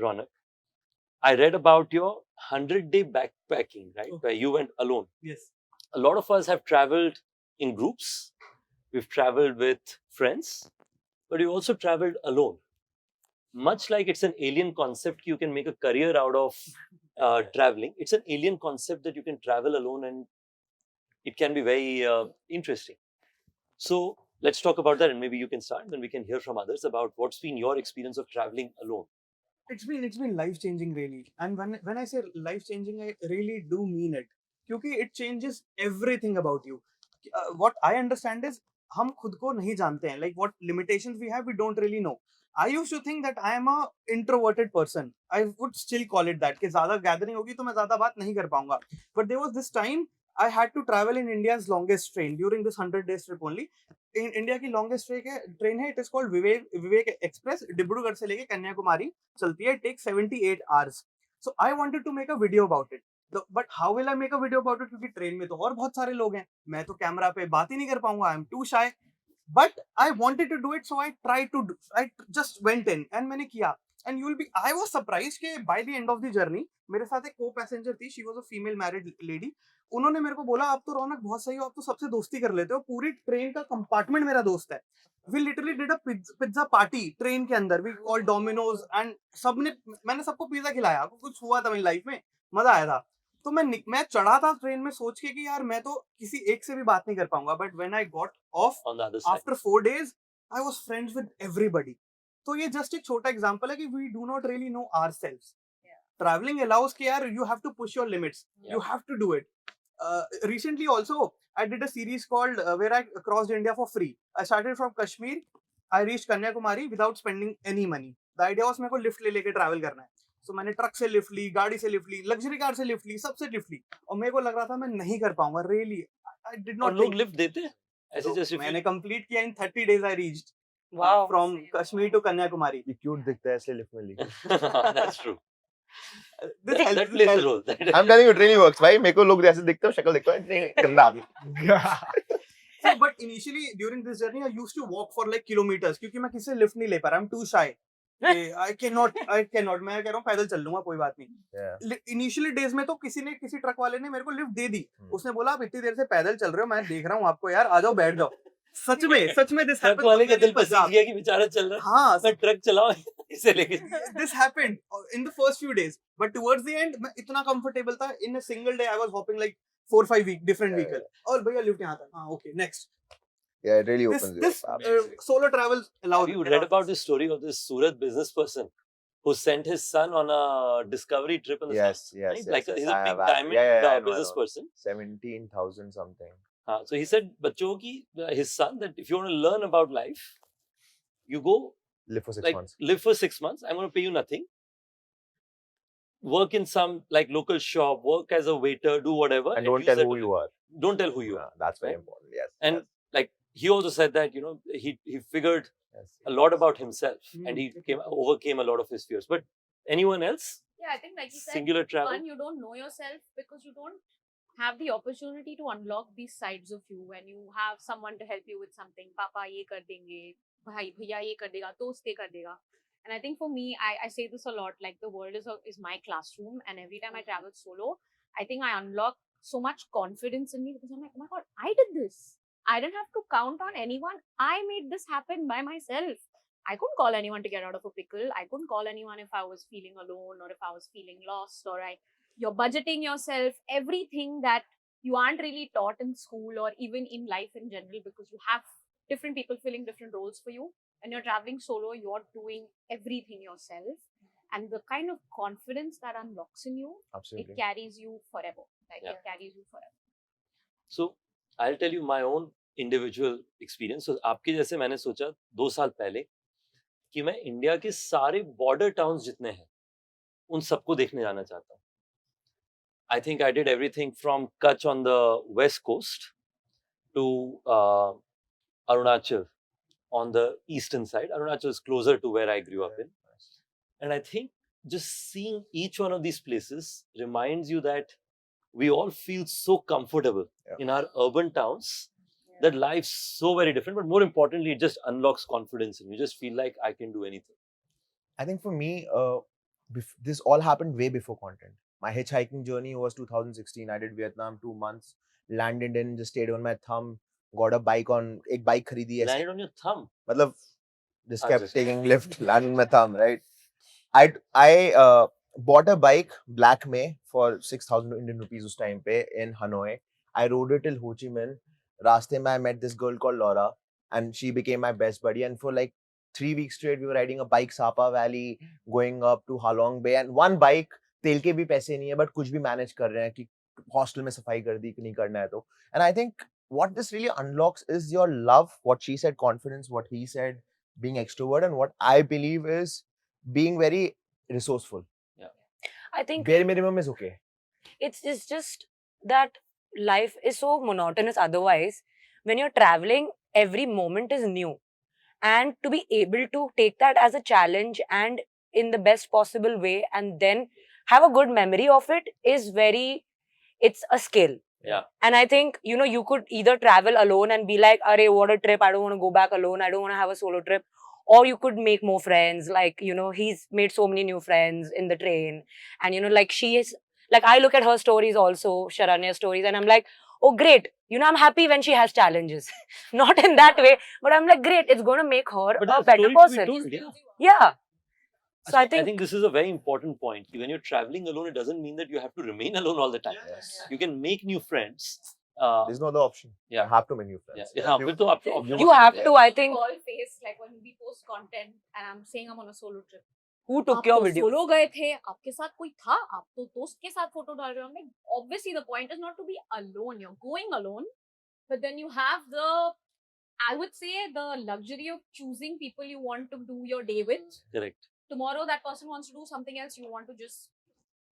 Ronak, I read about your 100-day backpacking, right? Where you went alone. Yes. A lot of us have traveled in groups. We've traveled with friends, but we've also traveled alone. Much like it's an alien concept, you can make a career out of traveling. It's an alien concept that you can travel alone, and it can be very interesting. So let's talk about that, and maybe you can start, then we can hear from others about what's been your experience of traveling alone. It's been life changing really, and when I say life changing, I really do mean it. क्योंकि it changes everything about you. What I understand is हम खुद को नहीं जानते हैं. Like what limitations we have, we don't really know. I used to think that I am a introverted person. I would still call it that. कि ज़्यादा gathering होगी तो मैं ज़्यादा बात नहीं कर पाऊंगा. But there was this time I had to travel in India's longest train during this 100 days trip only. In India की लॉन्गेस्ट ट्रेन है. It is called Vivek express. Dibrugarh से लेके कन्याकुमारी चलती है. Take 78 hours. So I wanted to make a video about it. But how will I make a video about it? क्योंकि train में तो और बहुत सारे लोग हैं. मैं तो कैमरा पे बात ही नहीं कर पाऊंगा. I am to shy. But I wanted to do it, so I just went in and मैंने किया. And I was surprised कि by the end of the journey, मेरे साथ एक co-passenger थी. She was a female married lady. उन्होंने मेरे को बोला, आप तो रौनक बहुत सही हो, आप तो सबसे दोस्ती कर लेते हो, पूरी ट्रेन का कंपार्टमेंट मेरा दोस्त है. We literally did a pizza party train के अंदर. We called Domino's and मैंने सबको पिज्जा खिलाया. कुछ हुआ था मेरी लाइफ में, मजा आया था. तो मैं चढ़ा था ट्रेन में सोच के कि यार मैं तो किसी एक से भी बात नहीं कर पाऊंगा. But when I got off after 4 days, I was friends with everybody. तो ये जस्ट एक छोटा एग्जांपल है कि we do not really know ourselves. Travelling allows कि यार you have to push your limits. You have to do it. Recently also I did a series called where I crossed India for free. I started from Kashmir. I reached Kanyakumari without spending any money. The idea was मेरे को lift ले लेके travel करना है. So मैंने truck से lift ली, गाड़ी से लिफ्ट ली, लग्जरी कार से लिफ्ट ली, सबसे लिफ्ट ली. और मेरे को लग रहा था मैं नहीं कर पाऊंगा. Really, I did not. और लोग लिफ्ट देते हैं ऐसे. जैसे मैंने कंप्लीट किया. in 30 days I reached. Wow. From Kashmir to Kanyakumari. ये क्यूट दिखता है इसलिए लिफ्ट में ली. That's true. That plays a role. I'm telling you, it really works. भाई मेरे को लोग ऐसे दिखते हो, शक्ल दिखता है, गंदा आदमी. So, but initially during this journey I used to walk for like kilometers क्योंकि मैं किसी से लिफ्ट नहीं ले पा रहा. I'm too shy. I cannot. मैं कह रहा हूँ पैदल चल लूंगा, कोई बात नहीं. इनिशियली डेज में तो किसी ट्रक वाले ने मेरे को लिफ्ट दे दी. उसने बोला आप इतनी देर से पैदल चल रहे हो, मैं देख रहा हूँ आपको, यार आ जाओ बैठ जाओ. सच में दिस ट्रक वाले का दिल पसीज गया कि बेचारा चल रहा है. हाँ, मैं ट्रक चलाऊं इसे लेके. This happened in the first few days, but towards the end मैं इतना comfortable था. In a single day I was hopping like 4-5 different vehicle. और भैया लिफ्ट यहाँ था. हाँ, okay, next. Yeah, it really opens this solo travel allowed. Have you read about the story of this Surat business person who sent his son on a discovery trip in the Yes, sun? yes, Right? yes, Like yes. he's a big diamond I know, business person. 17,000 something. So he said बच्चों की his son that if you want to learn about life, you go Live for 6 like months. live for 6 months. I'm going to pay you nothing. Work in some like local shop, work as a waiter, do whatever. And don't tell who you are. Don't tell who you are. That's very important. Yes. And yes. like he also said that he figured a lot about himself and he overcame a lot of his fears. But anyone else? Yeah, I think like you said, singular travel. One, you don't know yourself because you don't have the opportunity to unlock these sides of you when you have someone to help you with something. Papa ye kar denge, bhai bhaiya ye kar dega, dost ye kar dega. And I think for me, I say this a lot, like the world is my classroom, and every time I travel solo, I think I unlock so much confidence in me because I'm like, oh my god, I did this. I didn't have to count on anyone. I made this happen by myself. I couldn't call anyone to get out of a pickle. I couldn't call anyone if I was feeling alone or if I was feeling lost or you're budgeting yourself, everything that you aren't really taught in school or even in life in general, because you have different people filling different roles for you. When you're traveling solo, you're doing everything yourself. And the kind of confidence that unlocks in you, Absolutely. It carries you forever. It carries you forever. So, I'll tell you my own individual experience. So, आपके जैसे मैंने सोचा 2 साल पहले कि मैं India के सारे बॉर्डर टाउन्स जितने हैं उन सबको देखने जाना चाहता हूँ. I think I did everything from Kutch on the west coast to Arunachal on the eastern side. Arunachal is closer to where I grew up in. And I think just seeing each one of these places reminds you that we all feel so comfortable in our urban towns that life's so very different. But more importantly, it just unlocks confidence and you just feel like I can do anything. I think for me, this all happened way before content. My hitchhiking journey was 2016. I did Vietnam 2 months, landed in, just stayed on my thumb, got a bike on, एक bike खरीदी ऐसे, Landed on your thumb. मतलब just Ah, kept just- taking lift, landed on my thumb, right? I bought a bike, Black May, for 6,000 Indian rupees us time pe in Hanoi. I rode it till Ho Chi Minh. Raste mein I met this girl called Laura, and she became my best buddy. And for like 3 weeks straight, we were riding a bike Sapa Valley, going up to Halong Bay. And one bike, तेल के भी पैसे नहीं है, but कुछ भी manage कर रहे हैं कि hostel में सफाई कर दी कि नहीं करना है तो. And I think what this really unlocks is your love. What she said, confidence. What he said, being extrovert, and what I believe is being very resourceful. I think Bare minimum is okay. it's just that life is so monotonous otherwise. When you're traveling, every moment is new. And to be able to take that as a challenge and in the best possible way and then have a good memory of it is it's a skill. Yeah. And I think, you could either travel alone and be like, "Arey, what a trip, I don't want to go back alone, I don't want to have a solo trip." Or you could make more friends. Like, he's made so many new friends in the train. And, like she is, like I look at her stories also, Sharanya's stories, and I'm like, oh, great. I'm happy when she has challenges. Not in that way, but I'm like, great, it's going to make her But a that's better story to be person. told, yeah. Yeah. So I I think think this is a very important point. When you're traveling alone, it doesn't mean that you have to remain alone all the time. Yes. You can make new friends. There's no other option. Yeah. You have to make new Yeah. friends. Yeah, फिर तो आपको you have to, I think. Call face like when we post content and I'm saying I'm on a solo trip. Who took आप your तो video? Solo गए थे, आपके साथ कोई था, आप तो दोस्त के साथ फोटो डाल रहे हो. Like, obviously the point is not to be alone. You're going alone, but then you have I would say, the luxury of choosing people you want to do your day with. Correct. Tomorrow that person wants to do something else, you want to just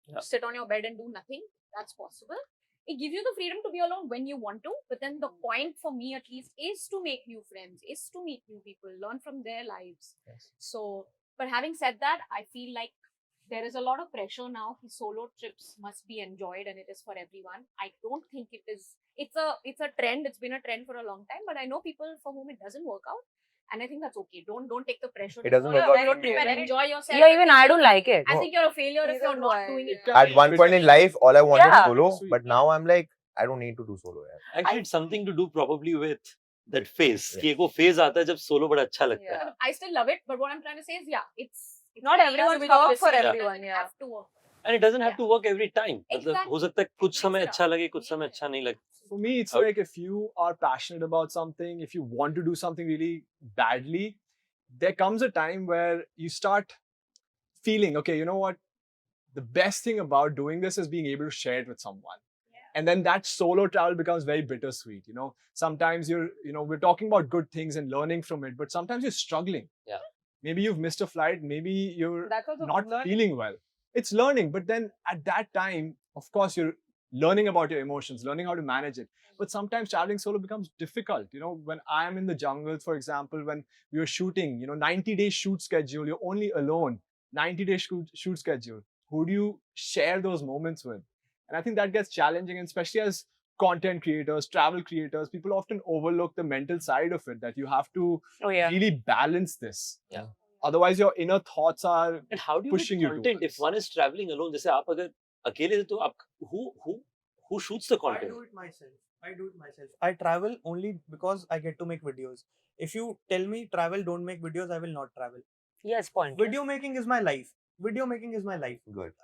Yeah. sit on your bed and do nothing. That's possible. It gives you the freedom to be alone when you want to, but then the point for me at least is to make new friends, is to meet new people, learn from their lives. Yes. So, but having said that, I feel like there is a lot of pressure now. Solo trips must be enjoyed and it is for everyone. I don't think it is. It's a trend. It's been a trend for a long time, but I know people for whom it doesn't work out. And I think that's okay. Don't take the pressure. It to doesn't go work on a out road for trip me. and enjoy yourself. Yeah, even I don't like it. I think you're a failure if you're not doing it. At one point in life, all I wanted Yeah. solo, but now I'm like, I don't need to do solo. यार. Actually, it's something to do probably with that phase. Yeah. कि एक वो phase आता है जब solo बड़ा अच्छा लगता है. I still love it, but what I'm trying to say is, yeah, it's Not very everyone individual works for decision. everyone, It yeah. have to work. And it doesn't have to work every time. मतलब Exactly. हो सकता है कुछ समय Mix it अच्छा up. लगे, कुछ समय अच्छा नहीं लगे. For me, it's How- like if you are passionate about something, if you want to do something really badly, there comes a time where you start feeling, okay, you know what? The best thing about doing this is being able to share it with someone. And then that solo travel becomes very bittersweet. Sometimes we're talking about good things and learning from it, but sometimes you're struggling. Yeah. Maybe you've missed a flight. Maybe you're That's also not learning. feeling well. It's learning, but then at that time, of course, you're learning about your emotions, learning how to manage it. But sometimes traveling solo becomes difficult. When I am in the jungle, for example, when we were shooting, 90-day shoot schedule, you're only alone, 90-day shoot schedule. Who do you share those moments with? And I think that gets challenging, and especially as content creators, travel creators, people often overlook the mental side of it, that you have to Oh, yeah. really balance this. Yeah. Otherwise, your inner thoughts are And how do you pushing make you content if towards. one is traveling alone? जैसे आप अगर अकेले थे तो आप who shoots the I content? do it myself. I travel only because I get to make videos. If you tell me travel, don't make videos, I will not travel. Yes, pointless. Video making is my life. Good.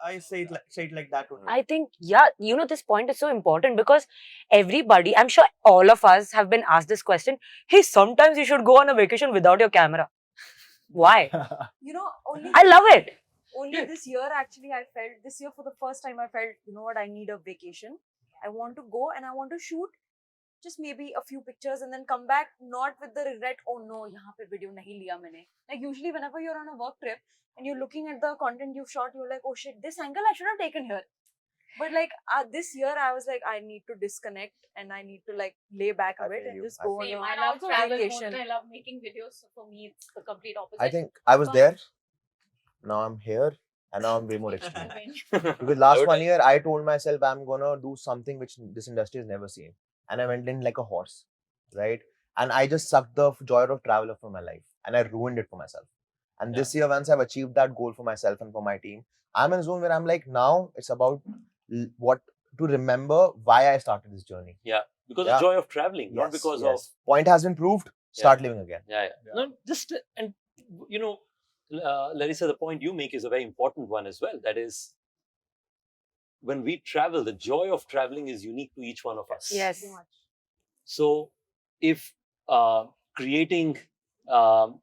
I say it like that only. I think, yeah, this point is so important because everybody, I'm sure all of us have been asked this question. Hey, sometimes you should go on a vacation without your camera. Why? Only I love it. only this year actually this year for the first time I felt, you know what, I need a vacation. I want to go and I want to shoot just maybe a few pictures and then come back not with the regret, oh no, yahan pe video nahi liya maine. Like usually whenever you're on a work trip and you're looking at the content you've shot, you're like, oh shit, this angle I should have taken here. But like this year I was like, I need to disconnect and I need to like lay back a I bit feel and you. just I go on feel Same. a I love travel more vacation. than I love making videos. So for me, it's the complete opposite. I think I was But- there. Now I'm here, and now I'm way more experienced. Because I last would 1 like- year, I told myself I'm gonna do something which this industry has never seen, and I went in like a horse, right? And I just sucked the joy of travel from my life, and I ruined it for myself. And Yeah. this year, once I've achieved that goal for myself and for my team, I'm in a zone where I'm like, now it's about what to remember why I started this journey. Because Yeah. of joy of traveling, not Yes, because yes. Point has been proved. Start living again. Yeah. Yeah. No, just and you know, Larissa, the point you make is a very important one as well. That is, when we travel, the joy of traveling is unique to each one of us. Yes. Very much. So, if creating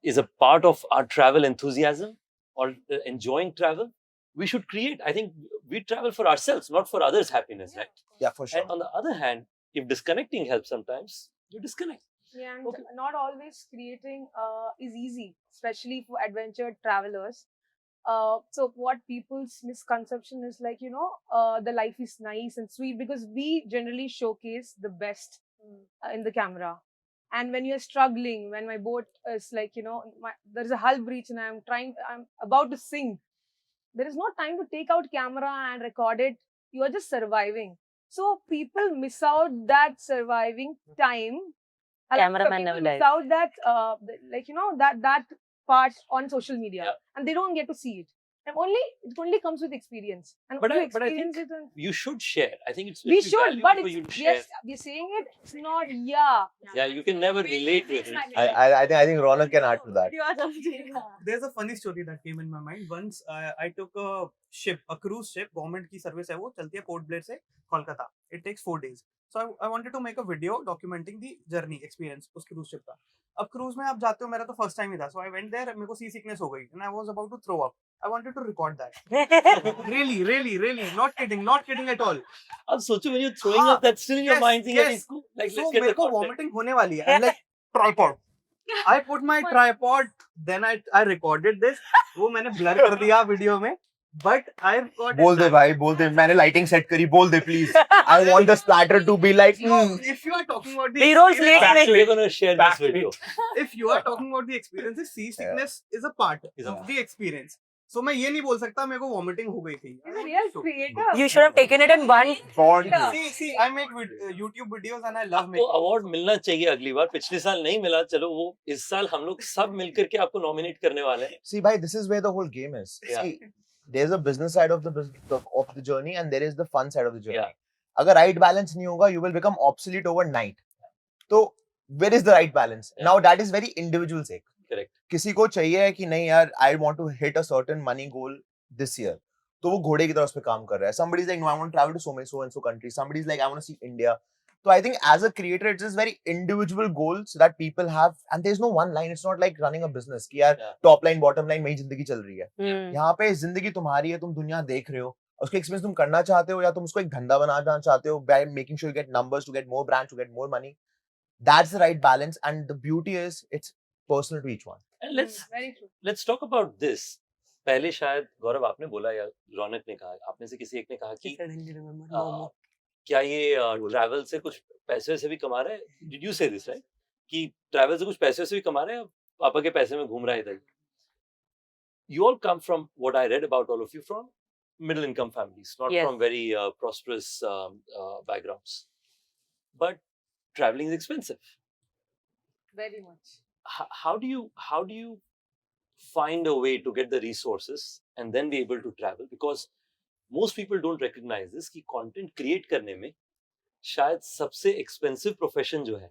is a part of our travel enthusiasm or enjoying travel, we should create. I think we travel for ourselves, not for others' happiness, Yeah, right? of course. Yeah, for sure. And on the other hand, if disconnecting helps sometimes, you disconnect. Yeah, and Okay. not always creating is easy, especially for adventure travelers. So what people's misconception is like, the life is nice and sweet because we generally showcase the best in the camera. And when you're struggling, when my boat is like, there's a hull breach and I'm about to sink, there is no time to take out camera and record it. You are just surviving. So people miss out that surviving time. Cameraman People never miss dies. out that that part on social media, Yeah. and they don't get to see it. And it only comes with experience. And But you I experience think it. And you should share. I think it's we it'll be should, valuable but for it's you to share. yes, we're saying it. It's not. Yeah. Yeah, you can never relate with it. I think Ronak can add to that. There's a funny story that came in my mind. Once I took a cruise ship. Government की service है वो, चलती है Port Blair से Kolkata. It takes 4 days. So I wanted to make a video documenting the journey experience उस cruise ship का. अब cruise में आप जाते हो, मेरा तो first time ही था. So I went there, मेरे को sea sickness हो गई and I was about to throw up. I wanted to record that. Really, not kidding at all. अब सोचो when you're throwing हाँ, up, that's still in your yes, mind. Thinking, yes. इसको, like, So let's get मेरे the को content. vomiting होने वाली है. I'm like tripod. I put my tripod, then I recorded this. वो मैंने blur कर दिया वीडियो में. But I recorded बोल दे that. भाई, बोल दे. मैंने lighting set करी. बोल दे please. I want the splatter to be like. No, if you are talking about the B-roll's late. experience- We're gonna share this Back video. if you are talking about the experience, sea sickness is a part Is a of the experience. So मैं ये नहीं बोल सकता मेरे को vomiting हो गई थी. He's a real So- creator. You should have taken it in one. See, I make YouTube videos and I love आपको making. अवार्ड मिलना चाहिए अगली बार. पिछले साल नहीं मिला, चलो वो इस साल हम लोग सब मिलकर के आपको नॉमिनेट करने वाले हैं. See, bhai, this is where the whole game is. Yeah. See, there's a business side of the journey and there is the fun side of the journey. Yeah. अगर right balance नहीं होगा, you will become obsolete overnight. So, where is the right balance? Yeah. Now, that is very individual sake. Correct. किसी को चाहिए है कि नहीं यार, I want to hit a certain money goal this year. तो वो घोड़े की तरह उस पे काम कर रहा है. Somebody is like, no, I want to travel to so and so countries. Somebody is like, I want to see India. So I think as a creator, it's just very individual goals that people have, and there's no one line. It's not like running a business कि यार Yeah. top line, bottom line में ही जिंदगी चल रही है. Hmm. यहाँ पे जिंदगी तुम्हारी है, तुम दुनिया देख रहे हो, उसका एक्सपीरियंस तुम करना चाहते हो या तुम उसको एक धंधा बनाना चाहते हो by making sure you get numbers, to get more brands, to get more money. That's the right balance, and the beauty is it's personal to each one. And Very true. let's talk about this. पहले शायद गौरव आपने बोला या रौनक ने कहा, आप में से किसी एक ने कहा कि क्या ये ट्रैवल से कुछ पैसे से भी कमा रहा है? Did you say this, right? कि ट्रैवल से कुछ पैसे से भी कमा रहा है, पापा के पैसे में घूम रहा है इधर. You all come from what I read about all of you from middle income families, not Yes. from very prosperous backgrounds. But traveling is expensive. Very much. How do you find a way to get the resources and then be able to travel? Because most people don't recognize this कि content create करने में शायद सबसे expensive profession जो है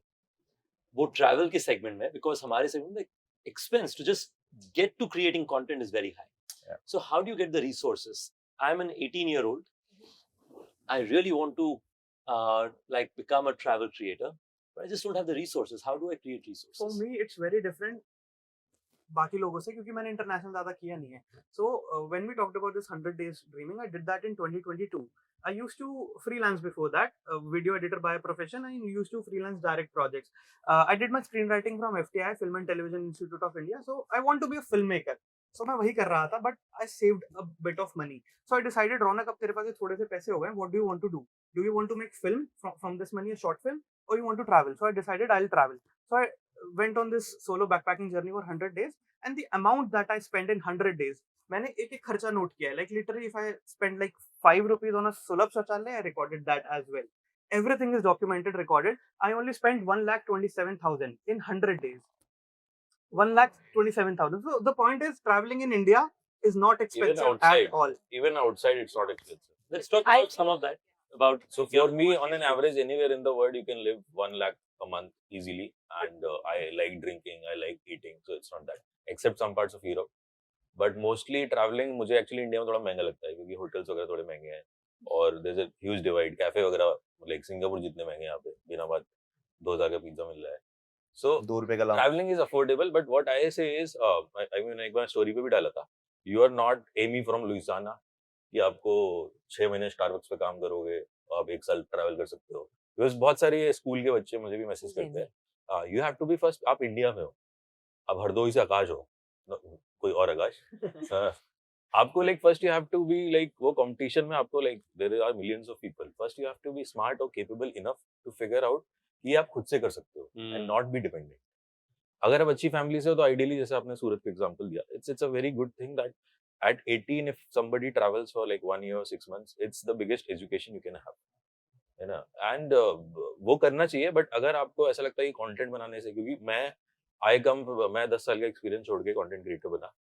वो travel के segment में है, because हमारे segment में expense to just get to creating content is very high. Yeah. So how do you get the resources? I'm an 18-year-old. I really want to like become a travel creator, but I just don't have the resources. How do I create resources? For me, it's very different बाकी लोगों से, क्योंकि मैंने international ज़्यादा किया नहीं है. So when we talked about this 100 days dreaming, I did that in 2022. I used to freelance before that, video editor by profession. I used to freelance direct projects. I did my screenwriting from FTI, Film and Television Institute of India. So I want to be a filmmaker. So मैं वही कर रहा था, but I saved a bit of money. So I decided, रौनक अब तेरे पास थोड़े से पैसे हो गए, what do you want to do? Do you want to make film from this money, a short film, or you want to travel? So I decided I'll travel. So I went on this solo backpacking journey for 100 days, and the amount that I spent in 100 days, मैंने एक एक खर्चा note किया है. Like literally, if I spend like 5 rupees on a Sulabh Shauchalaya, I recorded that as well. Everything is documented, recorded. I only spent 1,27,000 in 100 days. 1,27,000. So the point is, traveling in India is not expensive outside. at all. Even outside, it's not expensive. Let's talk I about some of that. About So for me, on an average, anywhere in the world, you can live 1 lakh a month easily. And I like drinking, I like eating, so it's not that. Except some parts of Europe. But mostly traveling, मुझे actually India में थोड़ा महंगा लगता है क्योंकि hotels वगैरह थोड़े महंगे हैं और there's a huge divide. Cafe वगैरह लाइक सिंगापुर जितने महंगे हैं यहाँ पे बिना बात 2,000 का पिज्जा मिल रहा है. So ₹2 का लाओ traveling is affordable, but what I say is, I mean, एक बार स्टोरी पे भी डाला था, you are not Amy from Louisiana कि आपको 6 महीने स्टारबक्स पे काम करोगे आप 1 साल ट्रैवल कर सकते हो. बिकॉज बहुत सारे स्कूल के बच्चे मुझे भी मैसेज करते हैं, you have to be first. आप इंडिया में हो, आप हरदोई से आकाश हो, कोई और आकाश. आपको like first you have to be like वो कंपटीशन में आपको like there are millions of people. First you have to be smart और capable enough to figure out कि आप खुद से कर सकते हो एंड नॉट बी डिपेंडेंट. अगर आप अच्छी फैमिली से हो तो आइडियली जैसे आपने सूरत का एग्जांपल दिया, it's a very good thing that at 18 if somebody travels for like 1 year or 6 months, it's the biggest education you can have, है ना. एंड वो करना चाहिए. बट अगर आपको ऐसा लगता है कि कंटेंट बनाने से, क्योंकि मैं 10 साल का एक्सपीरियंस छोड़ के कंटेंट क्रिएटर बना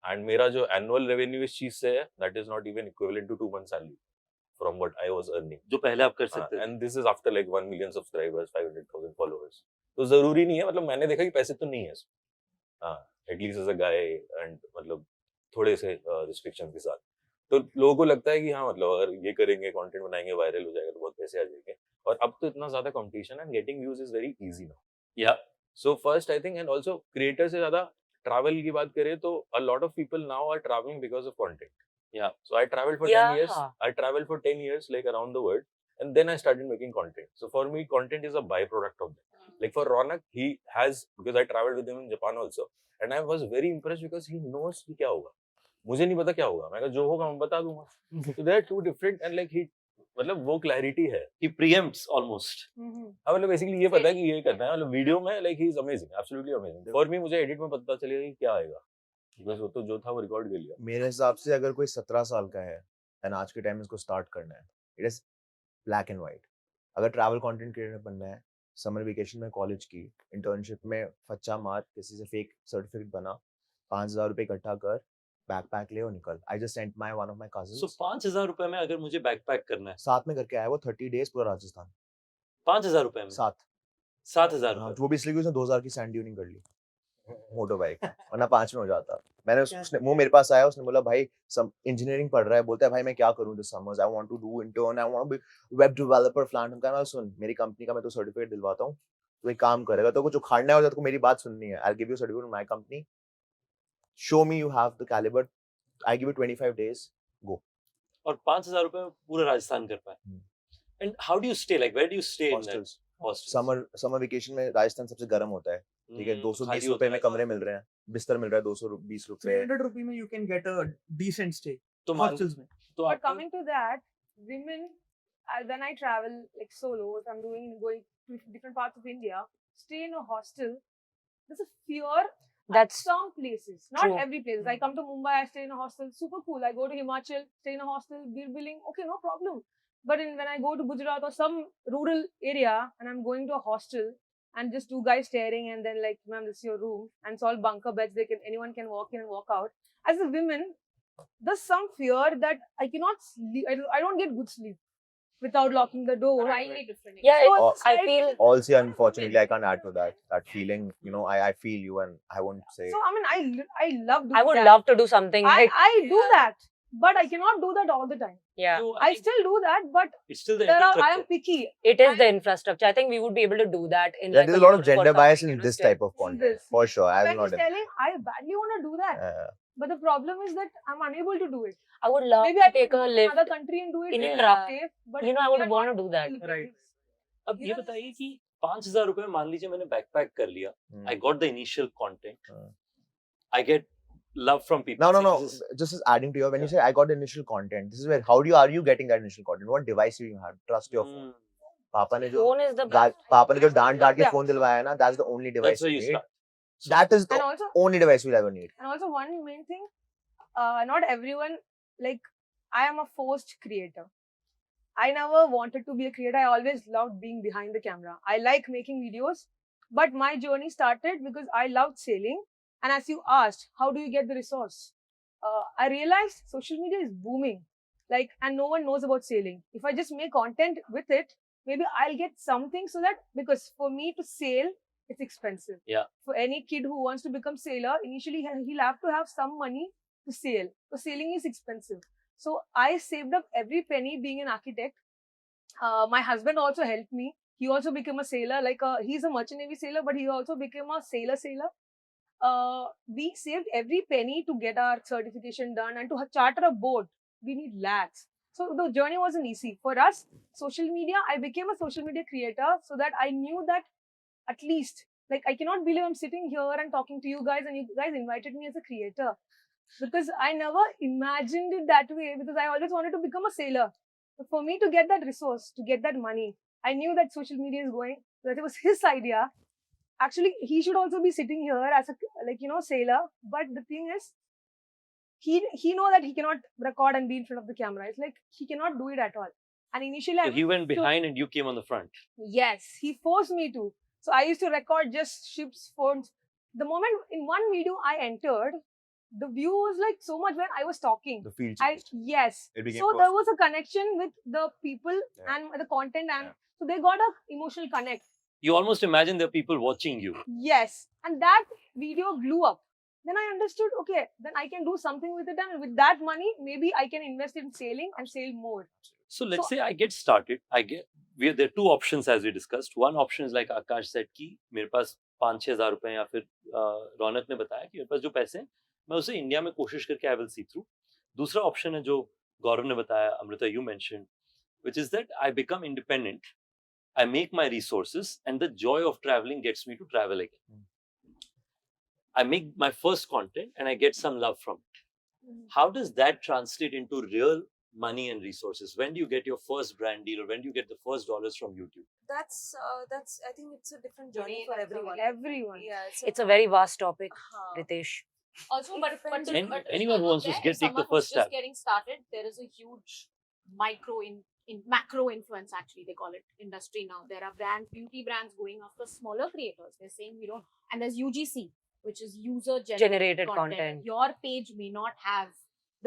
एंड मेरा जो एनुअल रेवेन्यू इस चीज से है that is not even equivalent to 2 months salary from what I was earning. जो पहले आप कर सकते थे. And this is after like 1 million subscribers, 500,000 followers. तो जरूरी नहीं है, मतलब मैंने देखा कि पैसे तो नहीं है. हाँ, at least as a guy and मतलब थोड़े से रिस्ट्रिक्शन के साथ. तो लोगों को लगता है कि हाँ मतलब अगर ये करेंगे, कंटेंट बनाएंगे, वायरल हो जाएगा तो बहुत पैसे आ जाएंगे. और अब तो इतना ज्यादा competition and getting views is very easy now. Yeah so first I think, and also creator से ज्यादा ट्रैवल की बात करें तो a lot of people now are travelling because of content. Yeah. So I traveled for 10 years. I traveled for 10 years like around the world, and then I started making content. So for me, content is a byproduct of that. Like for Ronak, he has, because I traveled with him in Japan also, and I was very impressed because he knows कि क्या होगा. मुझे नहीं पता क्या होगा, मैं कहा जो होगा मैं बता दूंगा. So they are two different, and like he, मतलब वो क्लैरिटी है. he preempts almost. हाँ मतलब बेसिकली ये पता है कि ये करना है. मतलब वीडियो में like he is amazing, absolutely amazing. For me, मुझे एडिट में पता चलेगा कि क्या आएगा. बस वो तो जो था वो रिकॉर्ड कर लिया. मेरे हिसाब से अगर कोई 17 साल का है एंड आज के टाइम में इसको स्टार्ट करना है, it is black and white. अगर ट्रैवल कंटेंट क्रिएटर बनना है, समर वेकेशन में कॉलेज की इंटर्नशिप में फच्चा मार, किसी से फेक सर्टिफिकेट बना, 5,000 रुपए इकट्ठा कर, बैकपैक ले और निकल. I just sent my one of my So cousins, 5,000 रुपए में अगर मुझे बैकपैक करना है, साथ में करके आया वो 30 डेज पूरा राजस्थान 5,000 रुपए में साथ. 7,000 हाँ, रुपए. वो भी इसलिए कि उसने 2,000 की सैंड ड्यूनिंग कर ली मोटर बाइक, वरना 5 में हो जाता. मैंने उसने वो मेरे पास आया, उसने बोला भाई सब इंजीनियरिंग पढ़ रहा है, बोलता है भाई मैं क्या करूं this summers, I want to do intern, I want to be web developer flaunt. हम कहना सुन, मेरी कंपनी का मैं तो सर्टिफिकेट दिलवाता हूं, तो एक काम करेगा, तो कुछ उखाड़ना है और तो मेरी बात सुननी है, I will give you certificate my company, show me you have the calibre, I give you 25 days, go. और 5,000 रुपए में पूरा राजस्थान कर पाए. And how do you stay, like where do you stay in that hostels. Hostel? Summer vacation में राजस्थान सबसे गर्म होता है, ठीक है. 220 रुपए में कमरे मिल रहे हैं, बिस्तर मिल रहा है 220 रुपए. 300 रुपए में you can get a decent stay तो मान hostels में. तो But आपको coming to that, women, when I travel like solo, if I'm going to different parts of India, stay in a hostel. There's a fear at That's some places, not true. every place. I come to Mumbai, I stay in a hostel, super cool. I go to Himachal, stay in a hostel, beer billing, okay, no problem. But when I go to Gujarat or some rural area and I'm going to a hostel and just two guys staring and then like, ma'am, this is your room, and it's all bunker beds. Anyone can walk in and walk out. As a woman, there's some fear that I cannot sleep. I don't get good sleep without locking the door. Slightly different. Yeah, So Oh, it's I like- feel Also, unfortunately, I can't add to that feeling. You know, I feel you, and I won't say. So I mean, I love doing I would that. love to do something like I do that, but I cannot do that all the time. yeah. So I think still do that, but it's still the I am infrastructure. picky. It is the infrastructure. I think we would be able to do that in Yeah, like there's a lot of year for gender bias something, in you know, this still. type of content, This. for sure. I will When he's not. telling, I badly want to do that, but the problem is that I'm unable to do it. I would love Maybe to I take can a go to lift. another country and do it in in India. safe, but You know, I would we are want not to do that. able to Right. do this. अब ये Yes. बताइए कि 5,000 रुपए में मान लीजिए मैंने backpack कर लिया, Hmm. I got the initial content, Hmm. I get love from people. No. saying this is- Just as adding to your, when you say I got the initial content, this is where are you getting that initial content? What device do you have? Trust your phone. Hmm, पापा ने जो Phone is the best. पापा ने जो डांट के Yeah. Phone दिलवाया ना, that's the only device that's where you you need. start. That is the And also, only device you'll ever need. one main thing, not everyone, like, I am a forced creator. I never wanted to be a creator. I always loved being behind the camera. I like making videos, but my journey started because I loved sailing And as you asked, how do you get the resource? I realized social media is booming, like, and no one knows about sailing. If I just make content with it, maybe I'll get something, so that, because for me to sail, it's expensive. Yeah. For any kid who wants to become sailor, initially he'll have to have some money to sail. So sailing is expensive. So I saved up every penny being an architect. My husband also helped me. He also became a sailor. He's a merchant navy sailor, but he also became a sailor. We saved every penny to get our certification done, and to charter a boat, we need lakhs. So the journey wasn't easy. For us, social media, I became a social media creator so that I knew that at least, like, I cannot believe I'm sitting here and talking to you guys, and you guys invited me as a creator, because I never imagined it that way, because I always wanted to become a sailor. But for me to get that resource, to get that money, I knew that social media is going, that it was his idea. Actually, he should also be sitting here as a, sailor. But the thing is, he know that he cannot record and be in front of the camera. It's like he cannot do it at all. And initially, So he went behind and you came on the front. yes, he forced me to. So I used to record just ships, phones. The moment in one video I entered, the view was like so much when I was talking. The field I changed. yes. It became So there personal. was a connection with the people Yeah. and the content, and Yeah. so they got a emotional connect. You almost imagine there are people watching you. Yes, and that video blew up. Then I understood, okay, then I can do something with it, and with that money, maybe I can invest in sailing and sail more. So let's So- say I get started. There are two options as we discussed. One option is like Akash said कि मेरे पास 5-6 हज़ार रुपए या फिर रौनक ने बताया कि मेरे पास जो पैसे हैं मैं उसे इंडिया में कोशिश करके आई विल सी थ्रू. दूसरा ऑप्शन है जो गौरव ने बताया, Amrita you mention, which is that I become independent. I make my resources and the joy of traveling gets me to travel again. I make my first content and I get some love from it. How does that translate into real money and resources? When do you get your first brand deal, or when do you get the first dollars from YouTube? That's I think it's a different journey Again, for that's everyone. Everyone. Yeah, It's a very vast topic, Huh. Ritesh. Also, but depends to- on- but anyone who out wants to there, take the someone first who's just step. getting started, there is a huge micro in macro influence, actually they call it, industry now. There are beauty brands going after smaller creators. They're saying we don't, and there's UGC, which is user Generated content. Your page may not have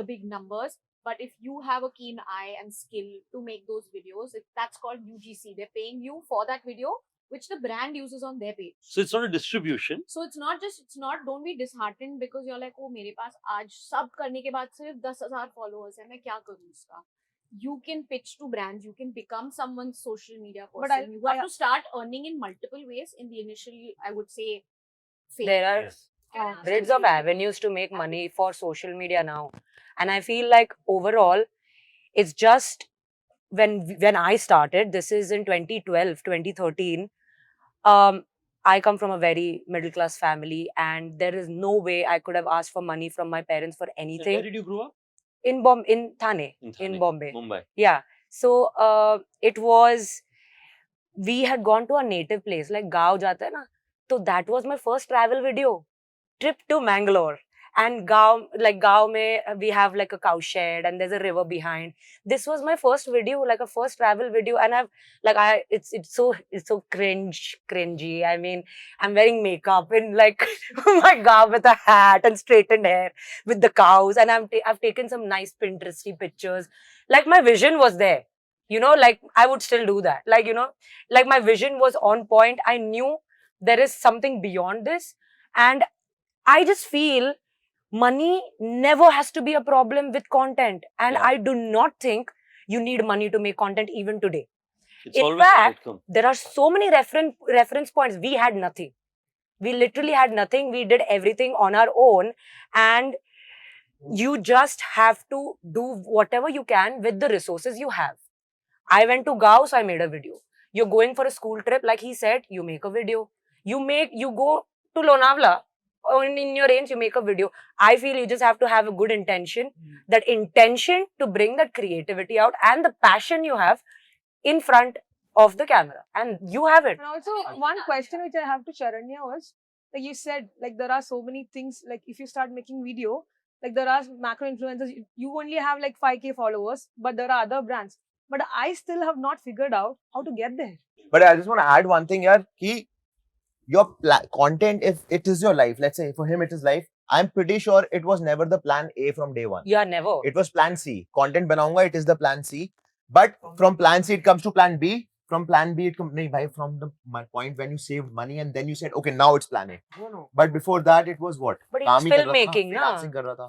the big numbers, but if you have a keen eye and skill to make those videos, that's called UGC. They're paying you for that video, which the brand uses on their page. So it's not a distribution. So it's not, don't be disheartened because you're like, oh, मेरे पास आज सब करने के बाद सिर्फ 10,000 followers है, मैं क्या करूँ इसका? You can pitch to brands, you can become someone's social media person. But You have to start earning in multiple ways in the initial, I would say, phase. There are Yes. hundreds of avenues to make money for social media now. And I feel like overall, it's just when I started, this is in 2012, 2013, I come from a very middle class family, and there is no way I could have asked for money from my parents for And where anything. did you grow up? In Thane, In in Thane, Bombay. Mumbai. Yeah. So it was, we had gone to a native place, like Gaon jata hai na. So that was my first travel video. Trip to Mangalore. And Gaon mein, we have like a cow shed and there's a river behind. This was my first video, like a first travel video. And it's so cringy. I mean, I'm wearing makeup in like my gown with a hat and straightened hair with the cows. And I've taken some nice Pinteresty pictures. Like my vision was there. You know, like I would still do that. Like, you know, like my vision was on point. I knew there is something beyond this. And I just feel money never has to be a problem with content. And Yeah. I do not think you need money to make content even today. It's In always fact, outcome. There are so many reference points. We had nothing. We literally had nothing. We did everything on our own. And you just have to do whatever you can with the resources you have. I went to Gaon, so I made a video. You're going for a school trip, like he said, you make a video. You go to Lonavala, or in your range, you make a video. I feel you just have to have a good intention. That intention to bring that creativity out and the passion you have in front of the camera. And you have it. And also, one question which I have to Sharanya was, like you said, like there are so many things, like if you start making video, like there are macro influencers, you only have like 5K followers, but there are other brands. But I still have not figured out how to get there. But I just want to add one thing here. your content, if it is your life, let's say for him it is life, I'm pretty sure it was never the plan A from day one. Yeah, never. It was plan C. Content बनाऊंगा, it is the plan C. But from plan C it comes to plan B. From plan B it comes, नहीं भाई, from the my point when you saved money and then you said, okay, now it's plan A. No. But before that it was what? But काम it's ही कर रहा था, filmmaking, ना? freelancing कर रहा था.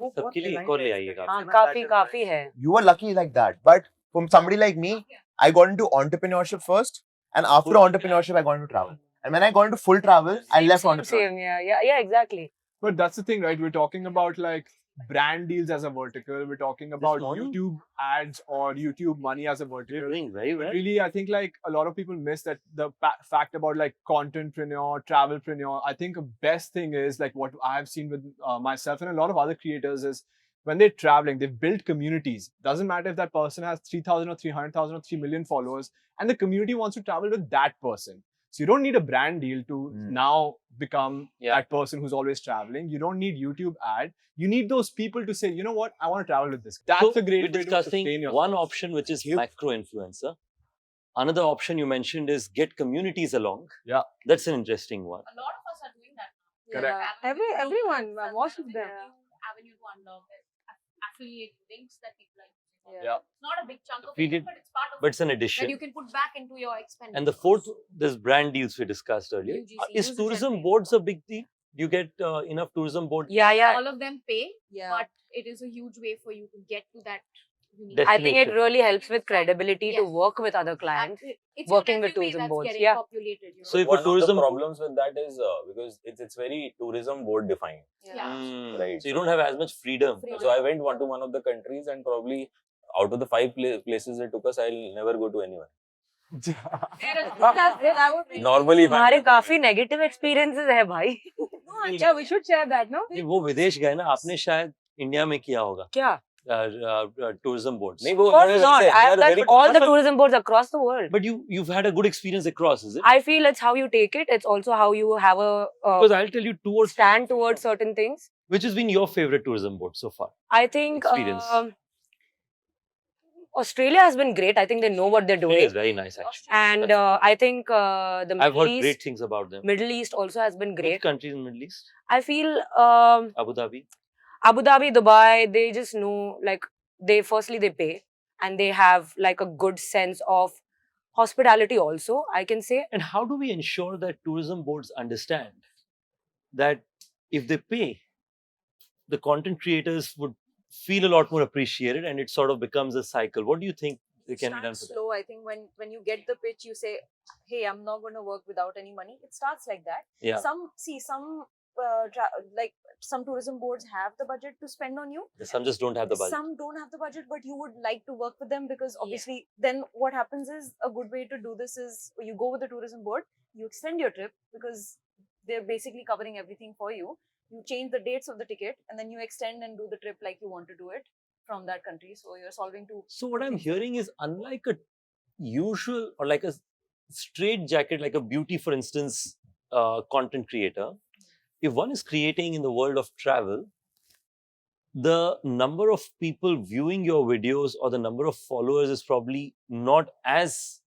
वो बहुत सबके लिए aligned एक और ले है आइएगा इसके हाँ, साथ। काफी काफी है. You were lucky like that. But from somebody like me, I got into entrepreneurship first, and after entrepreneurship, I got into travel. And when I got into full travel, I left entrepreneurship. Same, yeah, exactly. But that's the thing, right? We're talking about like brand deals as a vertical. We're talking about morning? YouTube ads or YouTube money as a You're vertical. doing very well. Really, I think like a lot of people miss that the fact about like contentpreneur, travelpreneur. I think the best thing is like what I've seen with myself and a lot of other creators is when they're traveling, they've built communities. Doesn't matter if that person has 3,000 or 300,000 or 3 million followers, and the community wants to travel with that person. So you don't need a brand deal to now become that person who's always traveling. You don't need YouTube ad. You need those people to say, you know what, I want to travel with this. That's So a great we're way to discussing sustain yourself. one option, which is macro influencer. Another option you mentioned is get communities along. Yeah. That's an interesting one. A lot of us are doing that now. Correct. Yeah. Everyone, That's most of another them. avenue to unlock is affiliate links that people like. Yeah. It's not a big chunk of Affiliate, it, but it's part of But it's an that addition. you can put back into your expenditure. And the fourth, there's brand deals we discussed earlier. UGC, Is user tourism generated. boards a big deal? Do you get enough tourism board? Yeah. All of them pay, Yeah. but it is a huge way for you to get to that. unique Def- I think it Destination. really helps with credibility to Yes. work with other clients. It's working your with resume tourism that's boards, getting yeah. populated, you know. So if One a tourism of the problems with that is because it's very tourism board defined. Yeah. Right. So you don't have as much freedom. So I went to one of the countries and probably out of the 5 places they took us, I'll never go to anyone. Normally, if I'm- हमारे काफी negative experiences है भाई. Yeah, we should share that, no? नहीं, वो विदेश गए ना, आपने शायद इंडिया में किया होगा क्या? tourism boards. नहीं, वो Of course मैंने not. said, I they have are done very- all the tourism boards across the world. But you've had a good experience across, is it? I feel it's how you take it. It's also how you have a Because I'll tell you two or stand towards certain things. which has been your favorite tourism board so far. I think Experience. Australia has been great. I think they know what they're Australia doing. is very nice actually. And That's- I think the I've heard Middle great East, things about them. Middle East also has been Which great. countries in Middle East? I feel Abu Dhabi. Abu Dhabi, Dubai, they just know, like, they pay and they have like a good sense of hospitality also, I can say. And how do we ensure that tourism boards understand that if they pay, the content creators would feel a lot more appreciated and it sort of becomes a cycle? What do you think they can be done Starts for that? slow. I think when you get the pitch, you say, "Hey, I'm not going to work without any money." It starts like that. Yeah. Some like some tourism boards have the budget to spend on you. Some just don't have the budget. Some don't have the budget, but you would like to work with them because obviously, then what happens is a good way to do this is you go with the tourism board, you extend your trip because they're basically covering everything for you. You change the dates of the ticket and then you extend and do the trip like you want to do it from that country. So you're solving two. So what I'm hearing is, unlike a usual or like a straight jacket, like a beauty, for instance, content creator, if one is creating in the world of travel, the number of people viewing your videos or the number of followers is probably not as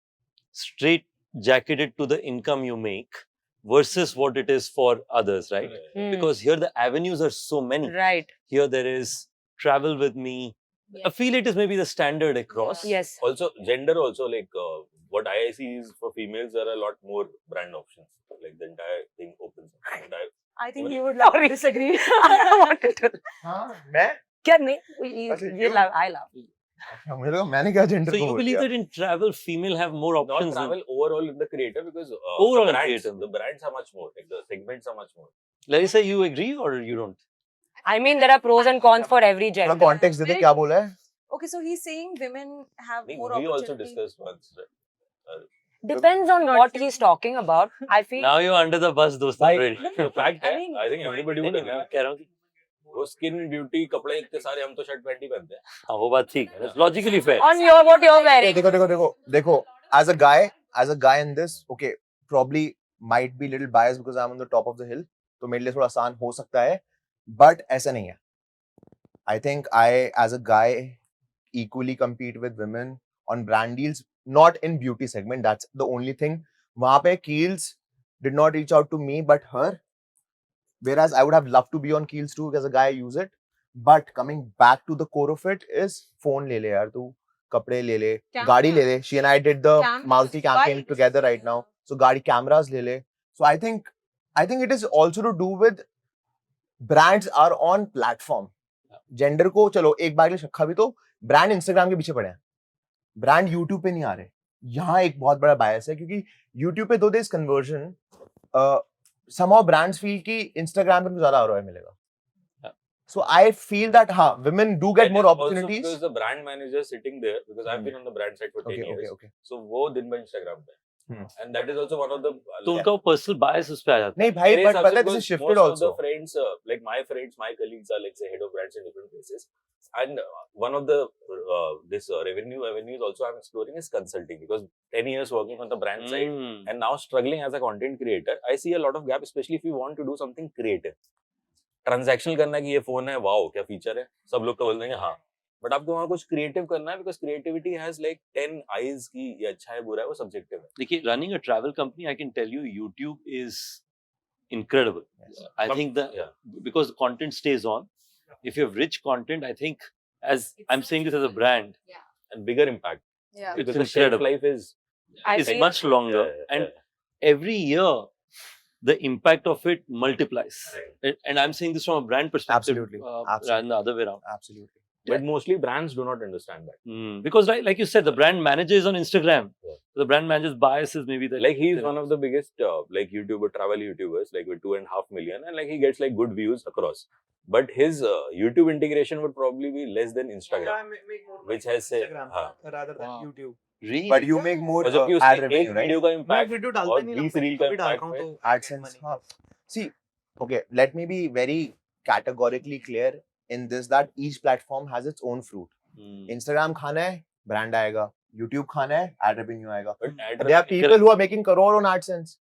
straight jacketed to the income you make versus what it is for others, right? Hmm. Because here the avenues are so many. Right. Here there is travel with me. Affiliate is maybe the standard across. Yes. Also, gender also, like what I see is for females, there are a lot more brand options. Like the entire thing opens up. I think you would like to disagree. I wanted to. हाँ, मैं? क्या नहीं? अच्छा, ये you? love, I love. अच्छा, मेरे को मैंने क्या gender So को you बोल believe दिया? that in travel, female have more Not options? travel overall in the creator because Overall the in brands, creator. the brands are much more. Like the segments are much more. Larissa, you agree or you don't? I mean, there are pros and cons for every थोड़ा gender. context देते क्या बोला है? Okay, so he's saying women have I think more we also opportunity. discussed once. Depends on what he's talking about. I feel. Now you're under the bus, dost. Like, already. the fact I है, mean- I think everybody would नहीं, agree. मैं कह रहा हूँ कि वो skin beauty कपड़े इतने सारे हम तो शर्ट पैंट ही पहनते हैं. हाँ, वो बात ठीक है. Logically fair. On your what you're wearing. देखो, as a guy in this, okay, probably might be little biased because I'm on the top of the hill, तो मेरे लिए थोड़ा आसान हो सकता है, but ऐसा नहीं है. I think I, as a guy, equally compete with women on brand deals, not in beauty segment. That's the only thing. वहाँ पे Kiehl's did not reach out to me but her. Whereas I would have loved to be on Keels too, as a guy I use it. But coming back to the core of it is phone le le yaar tu, kapde le le, gaadi le le. She and I did the Cameras, Maruti campaign bikes. together right now. So gaadi cameras le le. So I think it is also to do with brands are on platform. Gender को चलो एक बार के लिए रखा भी तो brand Instagram के पीछे पड़े हैं, ब्रांड यूट्यूब पे नहीं आ रहे. यहाँ एक बहुत बड़ा बायस है क्योंकि यूट्यूब पे though there is conversion, somehow brands feel कि इंस्टाग्राम पे ज्यादा ROI मिलेगा. So I feel that women do get And more it's also opportunities. because the brand manager sitting there, because I've been on the brand side for 10 years. Okay. So वो दिन भर Instagram पे. And that is also one of the. तो उनका वो personal bias उस पे आ जाता है. नहीं भाई, There is but पता है also this is shifted most of also. the friends, like my friends, my colleagues are like say head of brands in different places, and one of the this revenue avenues also I'm exploring is consulting, because 10 years working on the brand side and now struggling as a content creator, I see a lot of gap, especially if you want to do something creative. Transactional करना है कि ये phone है, wow क्या feature है, सब लोग तो बोल देंगे हाँ, बट आपको वहाँ कुछ क्रिएटिव करना है, because creativity has like 10 eyes की ये अच्छा है बुरा है वो सब्जेक्टिव है. देखिए, running a travel company, I can tell you, YouTube is incredible. I think because the content stays on. If you have rich content, I think, as I'm saying this as a brand, and bigger impact. Yeah. it's Because the shelf incredible. life is It's feel- much longer, and every year the impact of it multiplies. And I'm saying this from a brand perspective, Absolutely. rather than the other way around. Absolutely. but mostly brands do not understand that. Because like you said, the brand manager is on Instagram. Yeah. The brand manager's bias is maybe that. Like he's one of the biggest like YouTuber, travel YouTubers, like with 2.5 million, and like he gets like good views across. But his YouTube integration would probably be less than Instagram, I make more which money has on say, Instagram हाँ. rather than Wow. YouTube. Really? But you make more और जबकि ad उसके revenue, एक right? Video का मैं impact video डालता और ही नहीं ना, 20 रील का कभी डाल रहा तो हूँ इम्पैक्ट तो AdSense. See, okay, let me be very categorically clear in this, that each platform has its own fruit. Instagram खाना है, brand आएगा. YouTube खाना है, ad revenue आएगा. But ad There are revenue- people who are making crore on AdSense.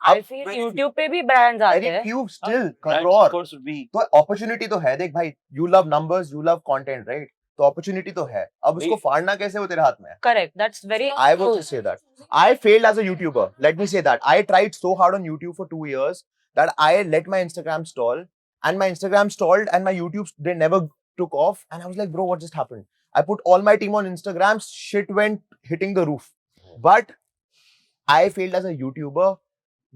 I feel very YouTube पे भी brands आते Very हैं. few still, Brands, crore. of course, would be. तो opportunity तो है, देख भाई, you love numbers, you love content, right? तो opportunity तो है. अब उसको नहीं. फाड़ना कैसे वो तेरे हाथ में है. Correct. That's very I would true. just say that. I failed as a YouTuber. Let me say that. I tried so hard on YouTube for 2 years that I let my Instagram stall, and my Instagram stalled and my YouTube, they never took off. And I was like, bro, what just happened? I put all my team on Instagram, shit went hitting the roof. But I failed as a YouTuber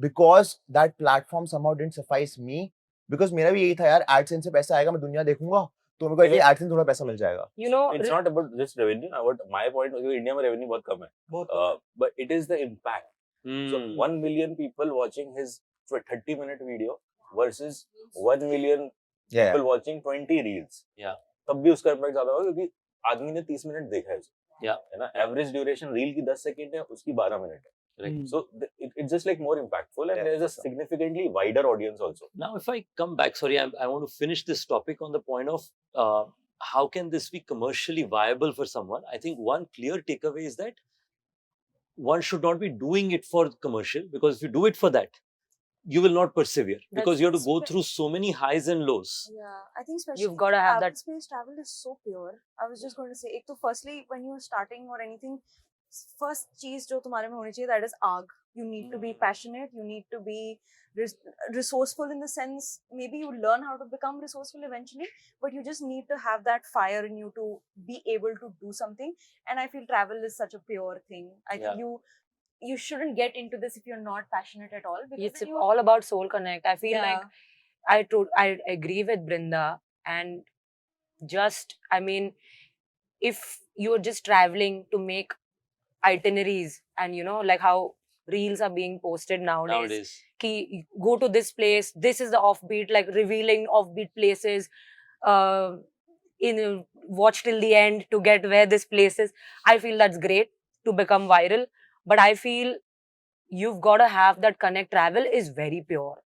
because that platform somehow didn't suffice me. Because मेरा भी यही था यार, AdSense से पैसा आएगा, मैं दुनिया देखूंगा, तो मेरे को एटलीस्ट AdSense थोड़ा पैसा मिल जाएगा. You know, It's not about just revenue. What my point was, India में revenue बहुत कम है. बहुत But it is the impact. So 1 million people watching his 30-minute video versus 1 million Yeah. people watching 20 reels. Yeah. तब भी उसका impact ज्यादा होगा क्योंकि आदमी ने 30 मिनट देखा है. Yeah. है ना? Average duration reel की 10 सेकंड है, उसकी 12 मिनट है. Right. So it's just like more impactful, and Yeah, there's a for sure. significantly wider audience also. Now, if I come back, sorry, I want to finish this topic on the point of how can this be commercially viable for someone? I think one clear takeaway is that one should not be doing it for commercial, because if you do it for that, you will not persevere, because you have to go through so many highs and lows. Yeah, I think especially You've gotta have that- space travel is so pure. I was just going to say, एक तो firstly when you're starting or anything, first चीज जो तुम्हारे में होनी चाहिए, that is आग. You need to be passionate. You need to be resourceful in the sense, maybe you learn how to become resourceful eventually, but you just need to have that fire in you to be able to do something. And I feel travel is such a pure thing. I Yeah. think you shouldn't get into this if you're not passionate at all, because it's then you all about soul connect. I feel Yeah. like I agree with Brinda, and just, I mean, if you're just traveling to make itineraries, and you know, like how reels are being posted nowadays. Ki, go to this place, this is the offbeat, like revealing offbeat places, watch till the end to get where this place is. I feel that's great to become viral, but I feel you've got to have that connect. Travel is very pure,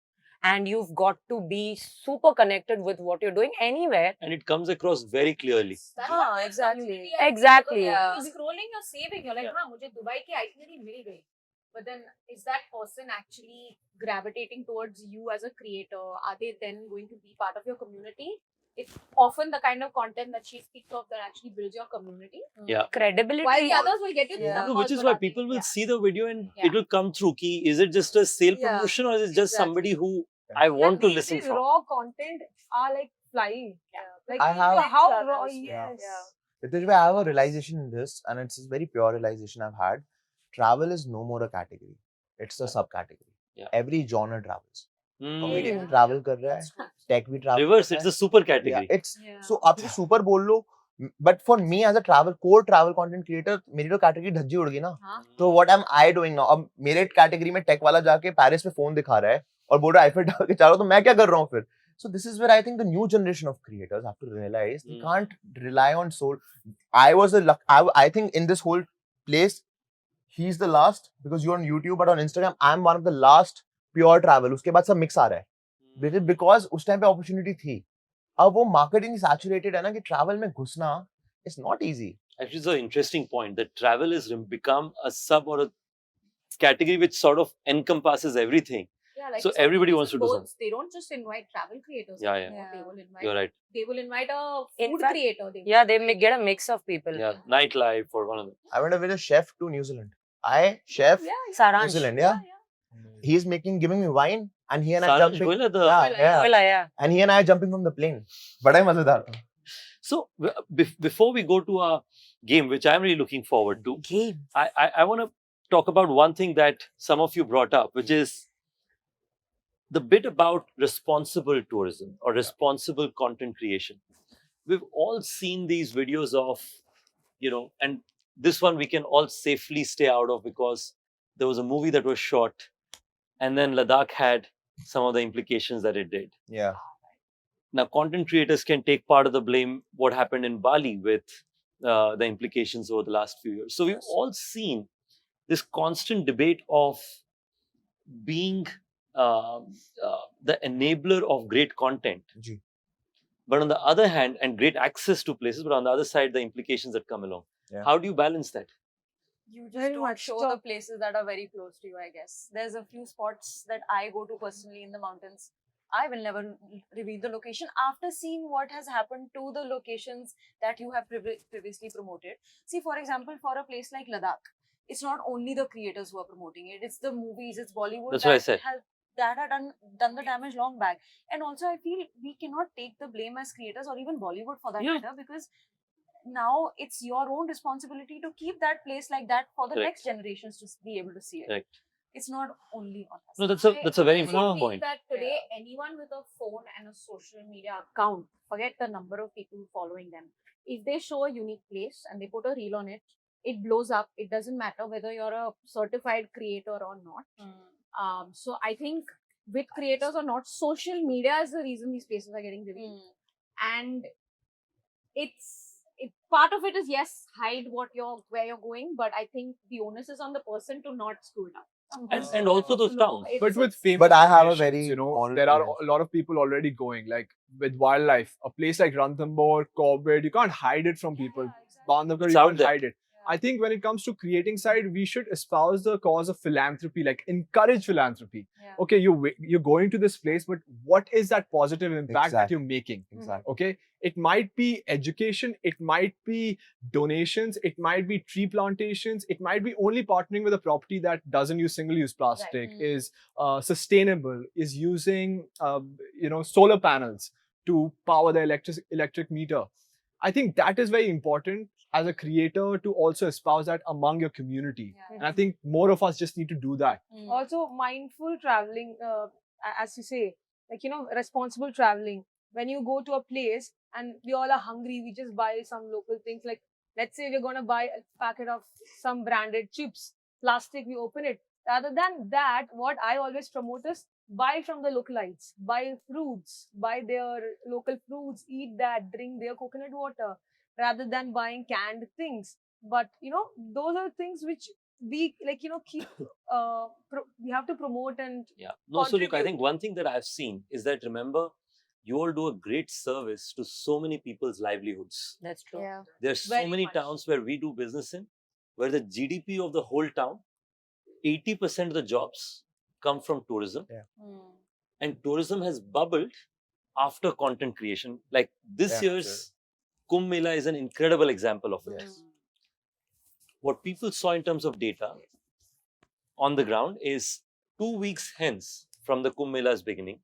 and you've got to be super connected with what you're doing anywhere. And it comes across very clearly. exactly. Exactly. You're scrolling, you're saving. You're like, हाँ मुझे Dubai की itinerary मिल गई. But then, is that person actually gravitating towards you as a creator? Are they then going to be part of your community? it's often the kind of content that she speaks of that actually builds your community. Yeah. Credibility. While the others will get you Yeah. numbers, No, which is but why nothing. people will Yeah. see the video and Yeah. it will come through. Ki, is it just a sale Yeah, promotion or is it just exactly. somebody who I want to listen These from? raw content are like flying. Yeah. Like I have- how Travels, raw? yeah. Yes. Ritesh, I have a realization in this, and it's a very pure realization I've had. Travel is no more a category; it's a subcategory. Yeah. Every genre travels. Comedian Yeah. travel कर रहा That's है, true. tech भी travel Reverse, कर it's रहा a super है. Yeah, category. it's Yeah. so आप इसको super बोल लो, but for me as a core travel content creator, मेरी तो category धज्जी उड़ गई ना. हाँ. तो what am I doing now? अब मेरे category में tech वाला जाके पेरिस में फोन दिखा रहा है और बोल रहा है iPhone डाल के चलो, तो मैं क्या कर रहा हूँ फिर? So this is where I think the new generation of creators have to realize they can't rely on soul. I think in this whole place, he's the last because you're on YouTube, but on Instagram, I'm one of the last pure travel. उसके बाद सब mix आ रहा है. Because उस time पे opportunity थी. अब वो marketing saturated है ना कि travel में घुसना is not easy. Actually, it's an interesting point that travel has become a sub or a category which sort of encompasses everything. Yeah, like So some everybody places wants to do don't- something. They don't just invite travel creators. Yeah, anymore. They will invite. You're right. They will invite a In food fact, creator. They will Yeah, they invite- get a mix of people. Yeah, nightlife or one of them. I went with a chef to New Zealand. Chef Yeah, New Saransh. Zealand, yeah. He's giving me wine, and he and I Saransh jumping. Goyal, the Yeah. Oila, yeah. And he and I are jumping from the plane. बड़ा ही मजेदार था. So before we go to our game, which I'm really looking forward to, Game. I want to talk about one thing that some of you brought up, which is the bit about responsible tourism or responsible content creation. We've all seen these videos of, and this one we can all safely stay out of because there was a movie that was shot and then Ladakh had some of the implications that it did. Yeah. Now, content creators can take part of the blame what happened in Bali with the implications over the last few years. So we've all seen this constant debate of being the enabler of great content. Ji. But on the other hand, and great access to places, but on the other side, the implications that come along. Yeah. How do you balance that? You just Very don't much show so. the places that are very close to you, I guess. There's a few spots that I go to personally in the mountains. I will never reveal the location after seeing what has happened to the locations that you have previously promoted. See, for example, for a place like Ladakh, it's not only the creators who are promoting it, it's the movies, it's Bollywood That's what I said. that have done the damage long back. And also, I feel we cannot take the blame as creators or even Bollywood for that Yeah. matter, because now it's your own responsibility to keep that place like that for the Correct. next generations to be able to see it. Correct. It's not only on us. No, that's a very I important feel point. that today, anyone with a phone and a social media account, forget the number of people following them. If they show a unique place and they put a reel on it, it blows up. It doesn't matter whether you're a certified creator or not. So I think with creators or not, social media is the reason these places are getting revealed. And part of it is, yes, hide where you're going, but I think the onus is on the person to not screw it up. And also those towns. But with famous But I have a locations, very moral there are clearance. a lot of people already going. Like with wildlife, a place like Ranthambore, Corbett, you can't hide it from people. Bandhavgarh, It's you out can't there. hide it. I think when it comes to creating side, we should espouse the cause of philanthropy, like encourage philanthropy. Yeah. Okay, you're going to this place, but what is that positive impact that you're making? Exactly. Okay, it might be education, it might be donations, it might be tree plantations, it might be only partnering with a property that doesn't use single-use plastic, is sustainable, is using solar panels to power the electric meter. I think that is very important as a creator to also espouse that among your community. Yeah. And I think more of us just need to do that. Also, mindful traveling, as you say, like, responsible traveling. When you go to a place and we all are hungry, we just buy some local things. Like, let's say we're going to buy a packet of some branded chips, plastic, we open it. Rather than that, what I always promote is buy from the localites, buy fruits, buy their local fruits, eat that, drink their coconut water, rather than buying canned things. But, those are things which we keep, we have to promote and Yeah. No, so look, I contribute. think one thing that I've seen is that, remember, you all do a great service to so many people's livelihoods. That's true. Yeah. There's so Very many much. towns where we do business in, where the GDP of the whole town, 80% of the jobs come from tourism. Yeah. And tourism has bubbled after content creation. Like this Yeah, year's Kumbh Mela is an incredible example of it. Yes. What people saw in terms of data on the ground is 2 weeks hence from the Kumbh Mela's beginning,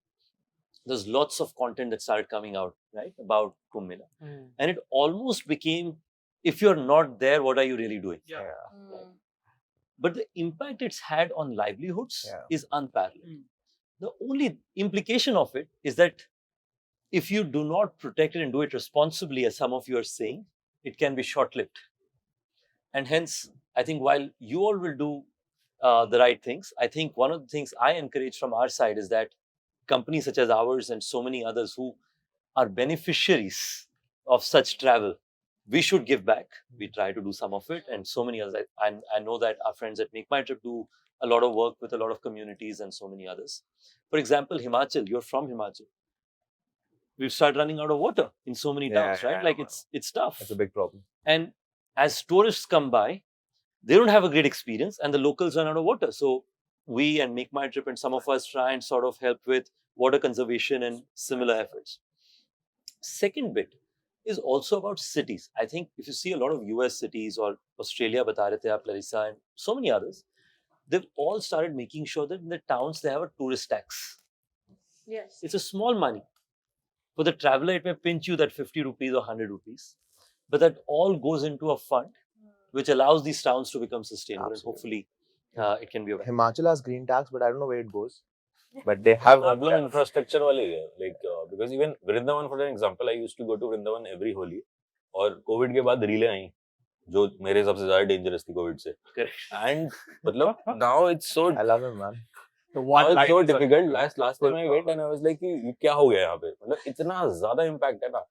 there's lots of content that started coming out, right, about Kumbh Mela. And it almost became, if you're not there, what are you really doing? Yeah. But the impact it's had on livelihoods Yeah. is unparalleled. The only implication of it is that if you do not protect it and do it responsibly, as some of you are saying, it can be short-lived. And hence, I think while you all will do the right things, I think one of the things I encourage from our side is that companies such as ours and so many others who are beneficiaries of such travel, we should give back. We try to do some of it, and so many others. I know that our friends at Make My Trip do a lot of work with a lot of communities and so many others. For example, Himachal, you're from Himachal. We've started running out of water in so many towns, right? Like it's tough. That's a big problem. And as tourists come by, they don't have a great experience and the locals run out of water. So we and Make My Trip and some of us try and sort of help with water conservation and similar efforts. Second bit is also about cities. I think if you see a lot of US cities or Australia, bata rahe the aap, Larissa, and so many others, they've all started making sure that in the towns they have a tourist tax. Yes. It's a small money. For the traveler, it may pinch you that 50 rupees or 100 rupees. But that all goes into a fund which allows these towns to become sustainable. Absolutely. And hopefully it can be a Himachal has green tax, but I don't know where it goes. But they have problem infrastructure वाले है, like because even Vrindavan, for an example, I used to go to Vrindavan every Holi, और Covid के बाद रीलें आई जो मेरे हिसाब से ज्यादा डेंजरस थी कोविड से. And मतलब now it's so I love him, man. The one it's line so is like- difficult. Last time I went and I was like ये क्या हो गया यहाँ पे, मतलब इतना ज्यादा impact है ना.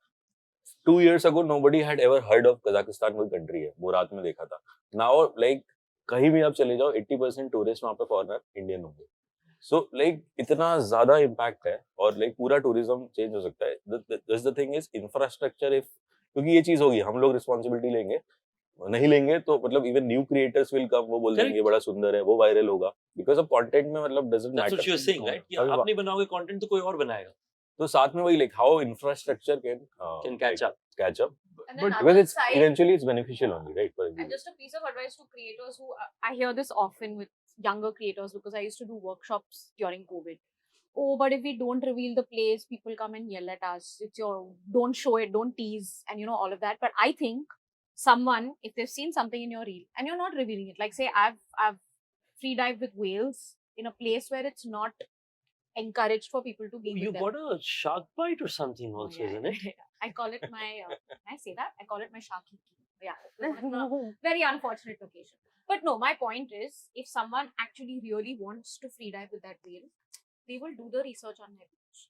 2 years ago nobody had ever heard of Kazakhstan कोई country है, वो रात में देखा था. Now like कहीं भी आप चले जाओ 80% टूरिस्ट वहाँ पे फॉरेनर इंडियन होंगे. So like इतना ज्यादा impact है और like पूरा tourism change हो सकता है. The thing is infrastructure, if क्योंकि ये चीज होगी, हम लोग responsibility लेंगे, नहीं लेंगे तो मतलब even new creators will come, वो बोल Correct. देंगे बड़ा सुंदर है, वो viral होगा, because of content में मतलब doesn't That's matter. what you're saying, right? कि अभी आप नहीं बनाओगे content तो कोई और बनाएगा. तो साथ में वही like how infrastructure can Catch up. catch up, And then because other it's side, eventually it's beneficial only, right, for and everyone. just a piece of advice to creators who I hear this often with younger creators because I used to do workshops during COVID. Oh, but if we don't reveal the place, people come and yell at us. It's your don't show it, don't tease, and you know all of that. But I think someone, if they've seen something in your reel and you're not revealing it, like say I've free dived with whales in a place where it's not encouraged for people to be You with them. got a shark bite or something Oh, also, yeah, isn't it? yeah. I call it my, can I say that? I call it my sharky key. Yeah, it was a very unfortunate occasion. But no, my point is, if someone actually really wants to free dive with that whale, they will do the research on it.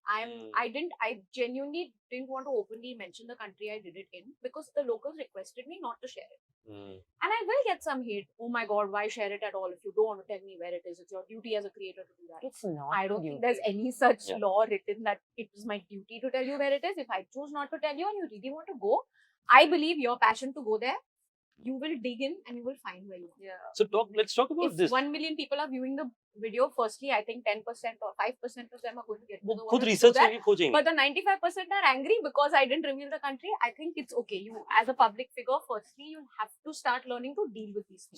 I genuinely didn't want to openly mention the country I did it in because the locals requested me not to share it. And I will get some hate. Oh my god, why share it at all if you don't want to tell me where it is? It's your duty as a creator to do that. It's not. I don't think duty. there's any such Yeah. law written that it is my duty to tell you where it is. If I choose not to tell you and you really want to go, I believe your passion to go there, you will dig in and you will find where you want. Yeah. So let's talk about If this. 1 million people are viewing the video, firstly, I think 10% or 5% of them are going to get to वो the खुद water to do research that. करके खोजेंगे. But the 95% are angry because I didn't reveal the country. I think it's okay. You, as a public figure, firstly, you have to start learning to deal with these things.